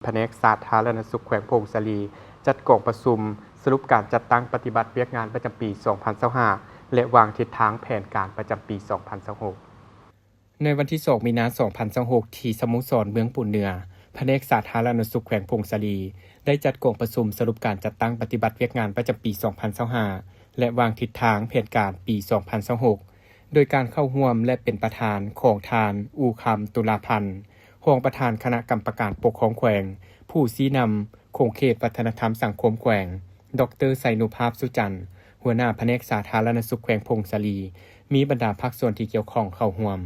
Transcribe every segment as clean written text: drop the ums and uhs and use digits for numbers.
แผนกสาธารณสุขแขวงพงศลีจัดกองประชุมสรุปการจัดตั้งปฏิบัติเวียกงานประจำปี 2025 และวางทิศทางแผนการประจำปี 2026 ในวันที่ 2 มีนาคม 2026 ที่สโมสรเมืองปูนเหนือแผนกสาธารณสุขแขวงพงศลีได้จัดกองประชุมสรุปการจัดตั้งปฏิบัติเวียกงานประจำปี 2025 และวางทิศทางแผนการปี 2026 โดยการเข้าร่วมและเป็นประธานของทานอูคำตุลาพันธ์รองประธานคณะกรรมการปกครองแขวงผู้ชี้นำโครงเขตวัฒนธรรมสังคมแขวงดร.ไสนุภาพสุจันทร์หัวหน้าแผนกสาธารณสุขแขวงพงศลีมีบรรดาภาคส่วนที่เกี่ยวข้องเข้าร่วม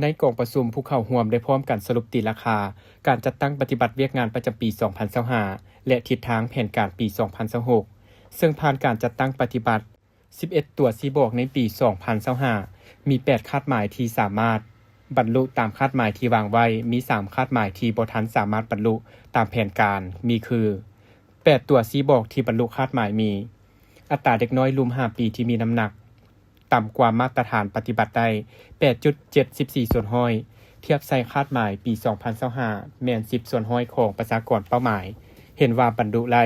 ในกองประชุมผู้เข้าร่วมได้พร้อมกันสรุปตีราคาการจัดตั้งปฏิบัติเวียกงานประจำปี 2025 และทิศทางแผนการปี 2026 ซึ่งผ่านการจัดตั้งปฏิบัติ11ตัวชี้บอกในปี 2025 มี 8 คาดหมายที่สามารถบรรลุตามคาดหมายที่วางไว้ มี 3 คาดหมายที่บ่ทันสามารถบรรลุตามแผนการ มีคือ 8 ตัวชี้บอกที่บรรลุคาดหมายมี อัตราเด็กน้อยรุ่ม 5 ปีที่มีน้ำหนักต่ำกว่ามาตรฐานปฏิบัติได้ 8.74 ส่วนห้อย เทียบใส่คาดหมายปี 2025 แม่น 10 ส่วนห้อยของประชากรเป้าหมาย เห็นว่าบรรลุไล่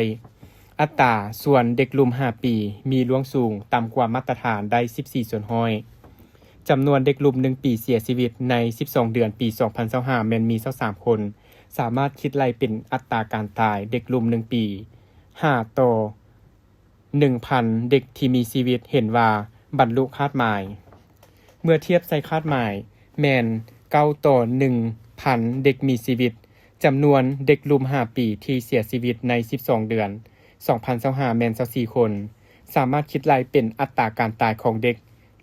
อัตราส่วนเด็กรุ่ม 5 ปีมีล่วงสูงต่ำกว่ามาตรฐานได้ 14 ส่วนห้อยจำนวนเด็กรุ่ม 1 ปีเสียชีวิตใน 12 เดือนปี 2025 แม่นมี 23 คน สามารถคิดไล่เป็นอัตราการตายเด็กรุ่ม 1 ปี 5 ต่อ 1,000 เด็กที่มีชีวิตเห็นว่าบรรลุคาดหมาย เมื่อเทียบใส่คาดหมายแม่น 9 ต่อ 1,000 เด็กมีชีวิตจำนวนเด็กรุ่ม 5 ปีที่เสียชีวิตใน 12 เดือน 2025 แม่น 24 คน สามารถคิดไล่เป็นอัตราการตายของเด็ก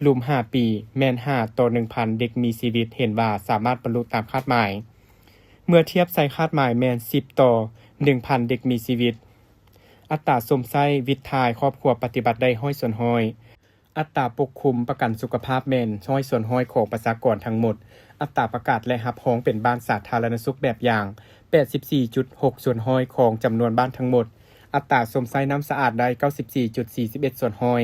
รุ่ม 5 ปีแม่น 5 ต่อ 1,000 เด็กมีชีวิตเห็นว่าสามารถบรรลุตามคาดหมาย เมื่อเทียบใส่คาดหมายแม่น 10 ต่อ 1,000 เด็กมีชีวิตอัตราสมไส้วิทย์ทายครอบครัวปฏิบัติได้ห้อยส่วนห้อยอัตราปกคุมประกันสุขภาพแม่นห้อยส่วนห้อยของประชากรทั้งหมดอัตราประกาศและรับรองเป็นบ้านสาธารณสุขแบบอย่าง 84.6 ส่วนห้อยของจำนวนบ้านทั้งหมดอัตราสมไส้น้ำสะอาดได้ 94.41 ส่วนห้อย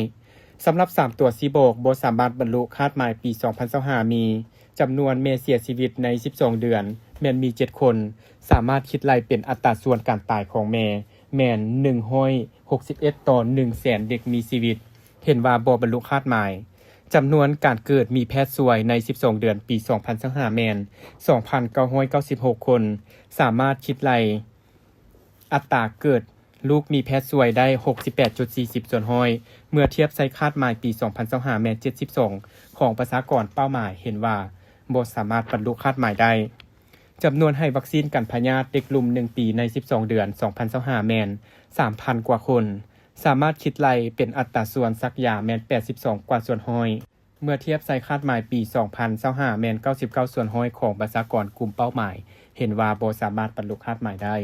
สำหรับ 3 ตัวซีโบกบ่สามารถบรรลุคาดหมายปี 2025 มีจำนวนแม่เสียชีวิตใน 12 เดือนแม่นมี 7 คน สามารถคิดไล่เป็นอัตราส่วนการตายของแม่น 161 ต่อ 100,000 เด็กมีชีวิตเห็นว่าบ่บรรลุคาดหมายจำนวนการเกิดมีแพทย์สวยใน 12 เดือนปี 2025 แม่น 2,996 คน สามารถคิดไล่อัตราเกิดลูกมีแพทย์สวยได้ 68.40 ส่วนห้อยเมื่อเทียบใส่คาดหมายปี 2025 แม่น 72 ของประชากรเป้าหมายเห็นว่าบ่สามารถบรรลุคาดหมายได้จำนวนให้วัคซีนกันพยาธิเด็กรุ่ม 1 ปีใน 12 เดือน 2025 แม่น 3,000 กว่าคนสามารถคิดไล่เป็นอัตราส่วนสักยาแม่น 82 กว่าส่วนห้อยเมื่อเทียบใส่คาดหมายปี 2025 แม่น 99 ส่วนห้อยของประชากรกลุ่มเป้าหมายเห็นว่าบ่สามารถบรรลุคาดหมายได้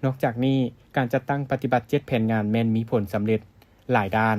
นอกจากนี้การจัดตั้งปฏิบัติ7แผนงานแม่นมีผลสำเร็จหลายด้าน